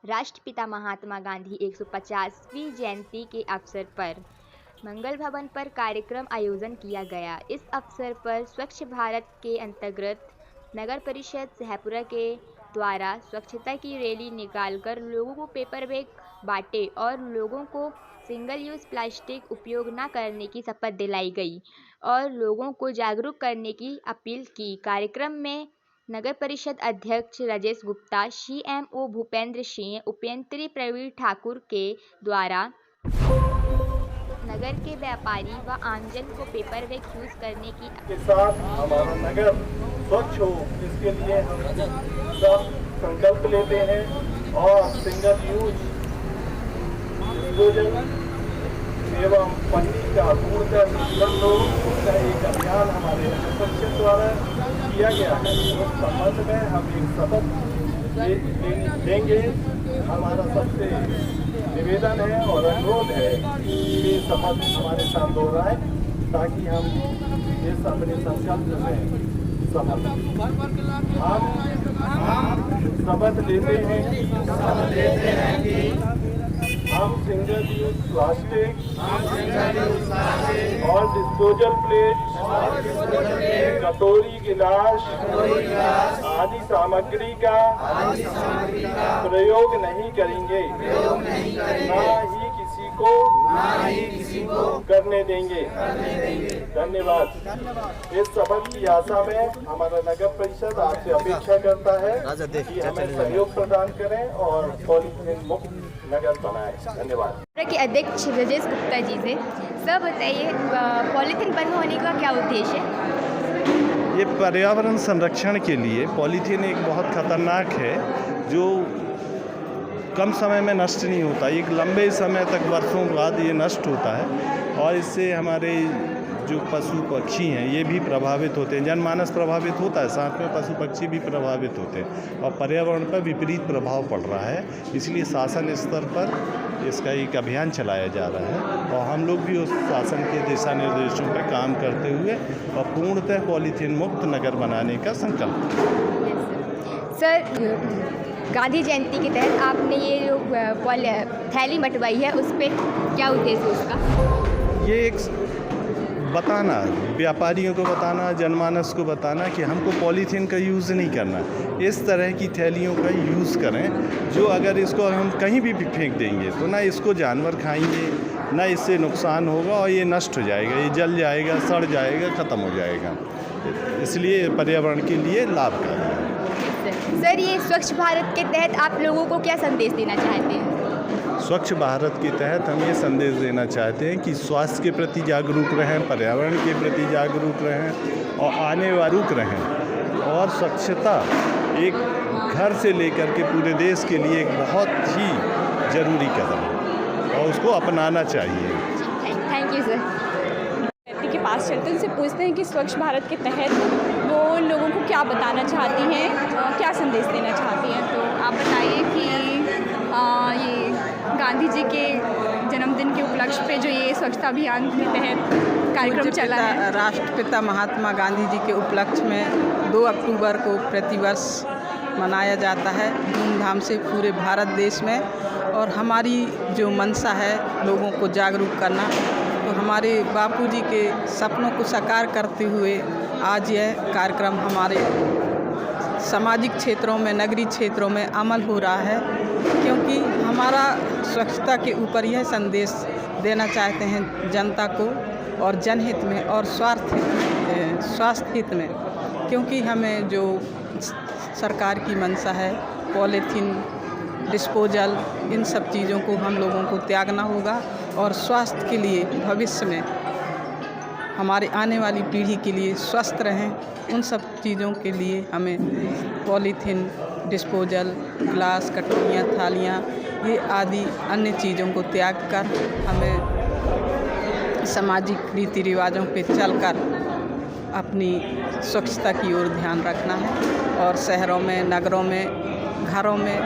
राष्ट्रपिता महात्मा गांधी 150वीं जयंती के अवसर पर मंगल भवन पर कार्यक्रम आयोजन किया गया। इस अवसर पर स्वच्छ भारत के अंतर्गत नगर परिषद शाहपुरा के द्वारा स्वच्छता की रैली निकालकर लोगों को पेपर बैग बांटे और लोगों को सिंगल यूज़ प्लास्टिक उपयोग न करने की शपथ दिलाई गई और लोगों को जागरूक करने की अपील की। कार्यक्रम में नगर परिषद अध्यक्ष राजेश गुप्ता, सीएमओ भूपेंद्र सिंह, उपयंत्री प्रवीण ठाकुर के द्वारा नगर के व्यापारी व आमजन को पेपर बैग यूज करने की साथ हमारा नगर स्वच्छ हो, इसके लिए हम सब संकल्प लेते हैं और सिंगल यूज डिस्पोजल एवं पन्नी का पूर्णतः बंद हो, उसका एक अभियान हमारे नगर परिषद द्वारा किया गया है। उस संबंध में हम एक शपथ लेंगे। हमारा सबसे निवेदन है और अनुरोध है कि ये शपथ हमारे साथ दोहराए ताकि हम इस अपने संकल्प में सफल हम शपथ लेते हैं कि हम सिंगल यूज प्लास्टिक और डिस्पोजल प्लेट, कटोरी, गिलास आदि सामग्री का प्रयोग नहीं करेंगे, ना ही किसी को करने देंगे। धन्यवाद। इस शपथ की आशा में हमारा नगर परिषद आपसे अपेक्षा करता है कि हमें सहयोग प्रदान करें और पॉलीथीन मुक्त नगर बनाएं। धन्यवाद। के अध्यक्ष राजेश गुप्ता जी से सर बताइए, पॉलीथीन बंद होने का क्या उद्देश्य है? ये पर्यावरण संरक्षण के लिए पॉलीथीन एक बहुत खतरनाक है जो कम समय में नष्ट नहीं होता, एक लंबे समय तक वर्षों बाद ये नष्ट होता है और इससे हमारे जो पशु पक्षी हैं ये भी प्रभावित होते हैं, जनमानस प्रभावित होता है, साथ में पशु पक्षी भी प्रभावित होते हैं और पर्यावरण पर विपरीत प्रभाव पड़ रहा है। इसलिए शासन स्तर पर इसका एक अभियान चलाया जा रहा है और हम लोग भी उस शासन के दिशा निर्देशों पर काम करते हुए और पूर्णतः पॉलीथीन मुक्त नगर बनाने का संकल्प। सर, गांधी जयंती के तहत आपने ये जो थैली बंटवाई है उस पर क्या उद्देश्य है उसका? ये एक बताना, व्यापारियों को बताना, जनमानस को बताना कि हमको पॉलीथीन का यूज़ नहीं करना, इस तरह की थैलियों का यूज़ करें जो अगर इसको हम कहीं भी फेंक देंगे तो ना इसको जानवर खाएंगे, ना इससे नुकसान होगा और ये नष्ट हो जाएगा, ये जल जाएगा, सड़ जाएगा, ख़त्म हो जाएगा। इसलिए पर्यावरण के लिए लाभकारी है। सर, ये स्वच्छ भारत के तहत आप लोगों को क्या संदेश देना चाहते हैं? स्वच्छ भारत के तहत हम ये संदेश देना चाहते हैं कि स्वास्थ्य के प्रति जागरूक रहें, पर्यावरण के प्रति जागरूक रहें और आने वाले रहें और स्वच्छता एक घर से लेकर के पूरे देश के लिए एक बहुत ही ज़रूरी कदम है और उसको अपनाना चाहिए। Thank you sir. के पास चलते हैं, उनसे पूछते हैं कि स्वच्छ भारत के तहत वो लोगों को क्या बताना चाहती हैं, क्या संदेश देना चाहती हैं। तो आप बताइए कि ये गांधी जी के जन्मदिन के उपलक्ष्य पे जो ये स्वच्छता अभियान के तहत कार्यक्रम चला है। राष्ट्रपिता महात्मा गांधी जी के उपलक्ष्य में 2 अक्टूबर को प्रतिवर्ष मनाया जाता है धूमधाम से पूरे भारत देश में और हमारी जो मंशा है लोगों को जागरूक करना, तो हमारे बापूजी के सपनों को साकार करते हुए आज यह कार्यक्रम हमारे सामाजिक क्षेत्रों में, नगरीय क्षेत्रों में अमल हो रहा है, क्योंकि हमारा स्वच्छता के ऊपर यह संदेश देना चाहते हैं जनता को और जनहित में और स्वास्थ्य हित में, क्योंकि हमें जो सरकार की मंशा है पॉलीथीन, डिस्पोजल, इन सब चीज़ों को हम लोगों को त्यागना होगा और स्वास्थ्य के लिए भविष्य में हमारे आने वाली पीढ़ी के लिए स्वस्थ रहें, उन सब चीज़ों के लिए हमें पॉलीथीन, डिस्पोजल, ग्लास, कटोरियाँ, थालियाँ, ये आदि अन्य चीज़ों को त्याग कर हमें सामाजिक रीति रिवाजों पे चलकर अपनी स्वच्छता की ओर ध्यान रखना है और शहरों में, नगरों में, घरों में,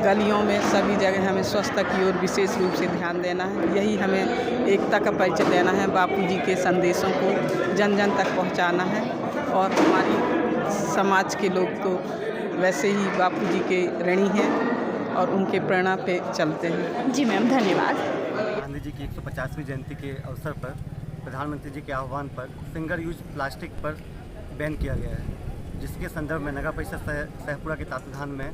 गलियों में, सभी जगह हमें स्वच्छता की ओर विशेष रूप से ध्यान देना है। यही हमें एकता का परिचय देना है, बापूजी के संदेशों को जन जन तक पहुंचाना है और हमारी समाज के लोग तो वैसे ही बापूजी के ऋणी हैं और उनके प्रेरणा पे चलते हैं। जी मैम, धन्यवाद। गांधी जी की 150वीं जयंती के अवसर पर प्रधानमंत्री जी के आह्वान पर सिंगल यूज प्लास्टिक पर बैन किया गया है, जिसके संदर्भ में नगर परिषद सहपुरा के तत्वाधान में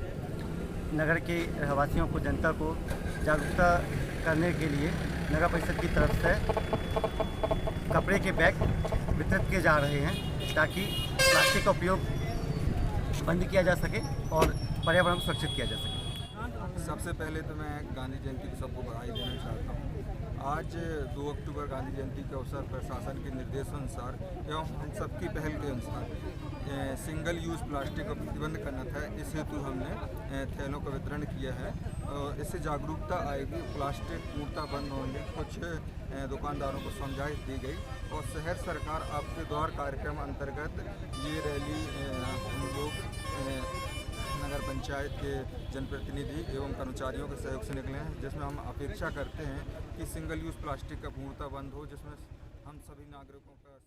नगर के रहवासियों को, जनता को जागरूकता करने के लिए नगर परिषद की तरफ से कपड़े के बैग वितरित किए जा रहे हैं, ताकि प्लास्टिक का उपयोग बंद किया जा सके और पर्यावरण को सुरक्षित किया जा सके। सबसे पहले तो मैं गांधी जयंती की सबको बधाई देना चाहता हूँ। आज 2 अक्टूबर गांधी जयंती के अवसर पर शासन के निर्देशानुसार एवं हम सबकी पहल के अनुसार सिंगल यूज़ प्लास्टिक का प्रतिबंध करना था। इस हेतु हमने थैलों का वितरण किया है और इससे जागरूकता आएगी, प्लास्टिक पूर्णतः बंद होंगे। कुछ दुकानदारों को समझाइश दी गई और शहर सरकार आपके द्वार कार्यक्रम अंतर्गत ये रैली हम लोग नगर पंचायत के जनप्रतिनिधि एवं कर्मचारियों के सहयोग से निकले हैं, जिसमें हम अपेक्षा करते हैं कि सिंगल यूज़ प्लास्टिक का पूर्णतः बंद हो, जिसमें हम सभी नागरिकों का